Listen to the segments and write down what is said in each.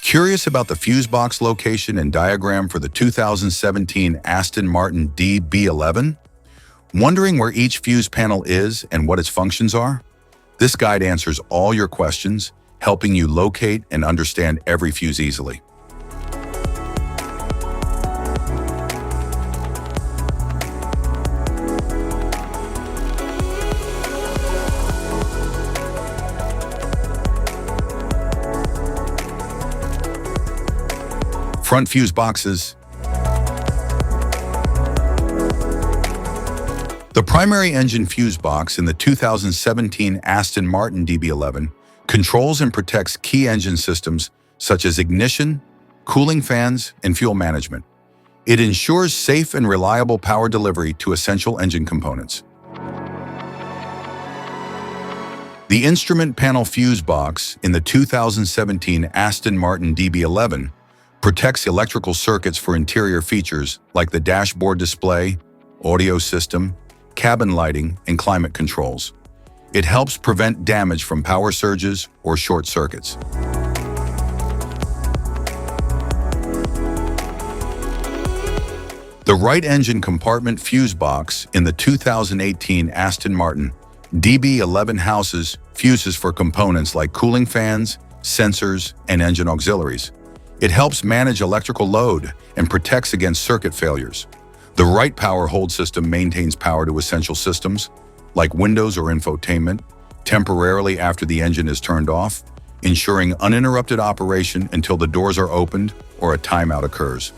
Curious about the fuse box location and diagram for the 2017 Aston Martin DB11? Wondering where each fuse panel is and what its functions are? This guide answers all your questions, helping you locate and understand every fuse easily. Front fuse boxes. The primary engine fuse box in the 2017 Aston Martin DB11 controls and protects key engine systems such as ignition, cooling fans, and fuel management. It ensures safe and reliable power delivery to essential engine components. The instrument panel fuse box in the 2017 Aston Martin DB11 protects electrical circuits for interior features like the dashboard display, audio system, cabin lighting, and climate controls. It helps prevent damage from power surges or short circuits. The right engine compartment fuse box in the 2018 Aston Martin DB11 houses fuses for components like cooling fans, sensors, and engine auxiliaries. It helps manage electrical load and protects against circuit failures. The right power hold system maintains power to essential systems, like windows or infotainment, temporarily after the engine is turned off, ensuring uninterrupted operation until the doors are opened or a timeout occurs.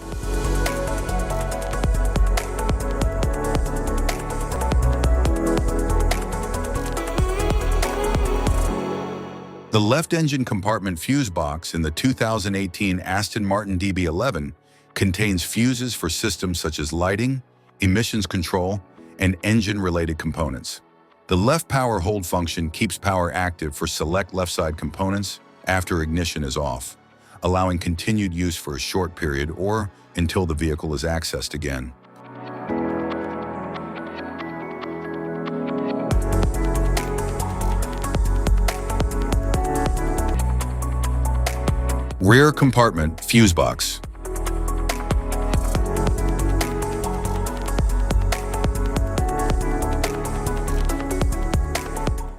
The left engine compartment fuse box in the 2018 Aston Martin DB11 contains fuses for systems such as lighting, emissions control, and engine-related components. The left power hold function keeps power active for select left-side components after ignition is off, allowing continued use for a short period or until the vehicle is accessed again. Rear compartment fuse box.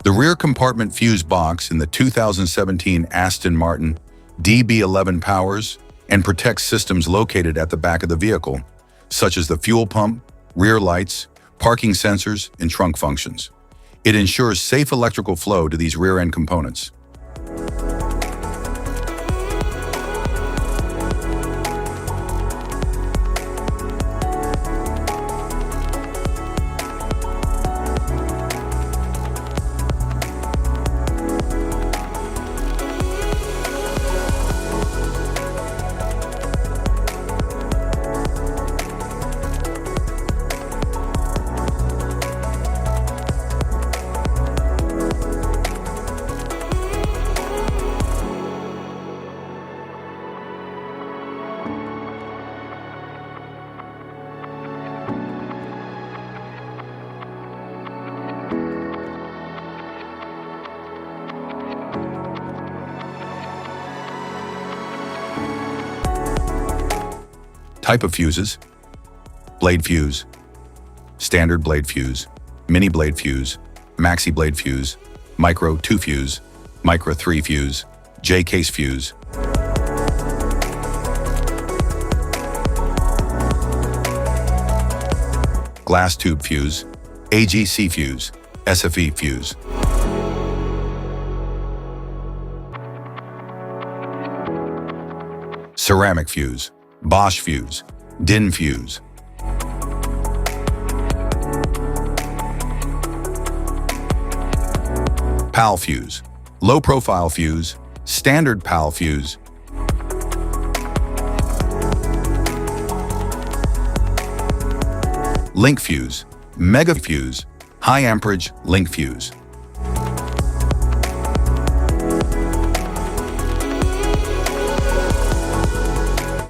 The rear compartment fuse box in the 2017 Aston Martin DB11 powers and protects systems located at the back of the vehicle, such as the fuel pump, rear lights, parking sensors, and trunk functions. It ensures safe electrical flow to these rear-end components. Type of fuses: blade fuse, standard blade fuse, mini blade fuse, maxi blade fuse, micro 2 fuse, micro 3 fuse, J-case fuse. Glass tube fuse, AGC fuse, SFE fuse. Ceramic fuse, Bosch fuse, DIN fuse. PAL fuse, low profile fuse, standard PAL fuse. Link fuse, mega fuse, high amperage link fuse.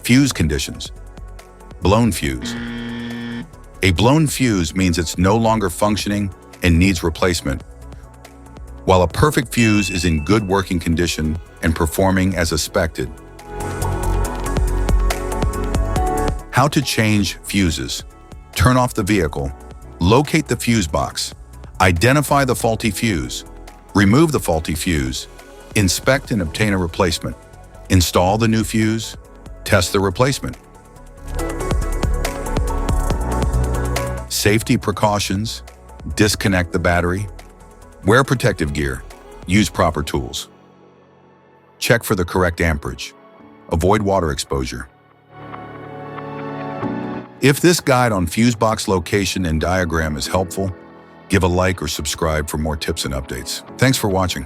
Fuse conditions. Blown fuse. A blown fuse means it's no longer functioning and needs replacement, while a perfect fuse is in good working condition and performing as expected. How to change fuses. Turn off the vehicle. Locate the fuse box. Identify the faulty fuse. Remove the faulty fuse. Inspect and obtain a replacement. Install the new fuse. Test the replacement. Safety precautions. Disconnect the battery. Wear protective gear. Use proper tools. Check for the correct amperage. Avoid water exposure. If this guide on fuse box location and diagram is helpful, give a like or subscribe for more tips and updates. Thanks for watching.